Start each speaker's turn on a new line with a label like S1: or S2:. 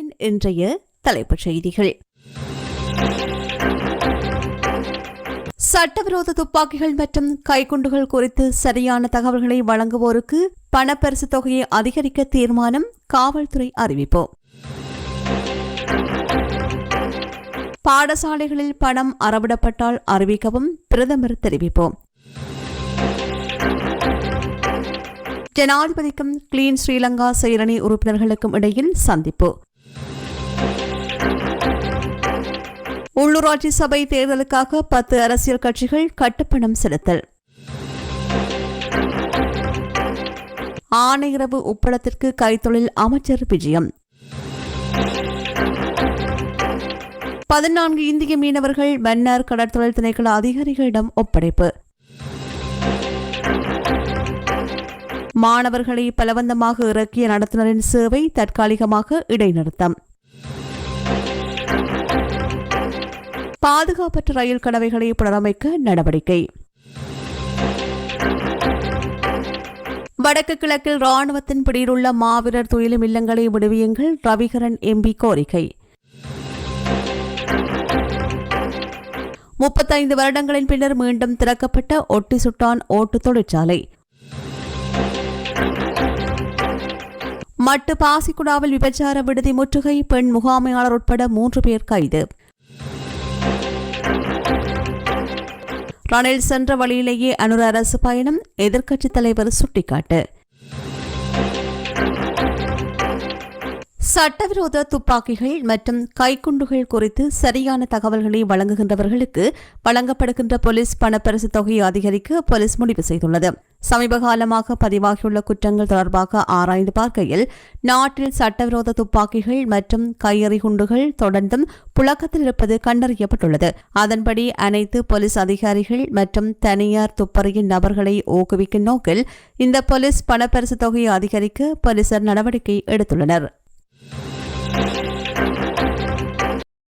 S1: கதிரவனின் இன்றைய தலைப்புச் செய்திகள். சட்டவிரோத துப்பாக்கிகள் மற்றும் கைக்குண்டுகள் குறித்து சரியான தகவல்களை வழங்குவோருக்கு பணப்பரிசு தொகையை அதிகரிக்க தீர்மானம், காவல்துறை அறிவிப்பு. பாடசாலைகளில் பணம் அறவிடப்பட்டால் அறிவிக்கவும் பிரதமர் தெரிவிப்போம். ஜனாதிபதிக்கும் கிளீன் ஸ்ரீலங்கா செயலணி உறுப்பினர்களுக்கும் இடையில் சந்திப்பு. உள்ளூராட்சி சபை தேர்தலுக்காக 10 அரசியல் கட்சிகள் கட்டுப்பணம் செலுத்தல். ஆணையரவு உப்பளத்திற்கு கைத்தொழில் அமைச்சர் விஜயம். 14 இந்திய மீனவர்கள் மன்னார் கடற்தொழில் திணைக்கள அதிகாரிகளிடம் ஒப்படைப்பு. மாணவர்களை பலவந்தமாக இறக்கிய நடத்துனரின் சேவை தற்காலிகமாக இடைநிறுத்தம். பாதுகாப்பற்ற ரயில் கடவைகளை புனரமைக்க நடவடிக்கை. வடக்கு கிழக்கில் ராணுவத்தின் பிடியிலுள்ள மாவீரர் துயிலும் இல்லங்களை விடுவியுங்கள், ரவிகரன் எம்பி கோரிக்கை. 35 வருடங்களின் பின்னர் மீண்டும் திறக்கப்பட்ட ஒட்டி சுட்டான் ஓட்டு தொழிற்சாலை. மட்டு பாசிக்குடாவில் விபச்சார விடுதி முற்றுகை, பெண் முகாமையாளர் உட்பட 3 பேர் கைது. ரணில் சென்ற வழியிலேயே அனுர அரசு பயணம், எதிர்க்கட்சித் தலைவர் சுட்டிக்காட்டு. சட்டவிரோத துப்பாக்கிகள் மற்றும் கைக்குண்டுகள் குறித்து சரியான தகவல்களை வழங்குகின்றவர்களுக்கு வழங்கப்படுகின்ற போலீஸ் பணப்பரிசு தொகையை அதிகரிக்க போலீஸ் முடிவு செய்துள்ளது. சமீப காலமாக பதிவாகியுள்ள குற்றங்கள் தொடர்பாக ஆராய்ந்து பார்க்கையில் நாட்டில் சட்டவிரோத துப்பாக்கிகள் மற்றும் கையெறி குண்டுகள் தொடர்ந்தும் புழக்கத்தில் இருப்பது கண்டறியப்பட்டுள்ளது. அதன்படி அனைத்து போலீஸ் அதிகாரிகள் மற்றும் தனியார் துப்பறியும் நபர்களை ஊக்குவிக்கும் நோக்கில் இந்த போலீஸ் பணப்பரிசு தொகையை அதிகரிக்க போலீசார் நடவடிக்கை எடுத்துள்ளனர்.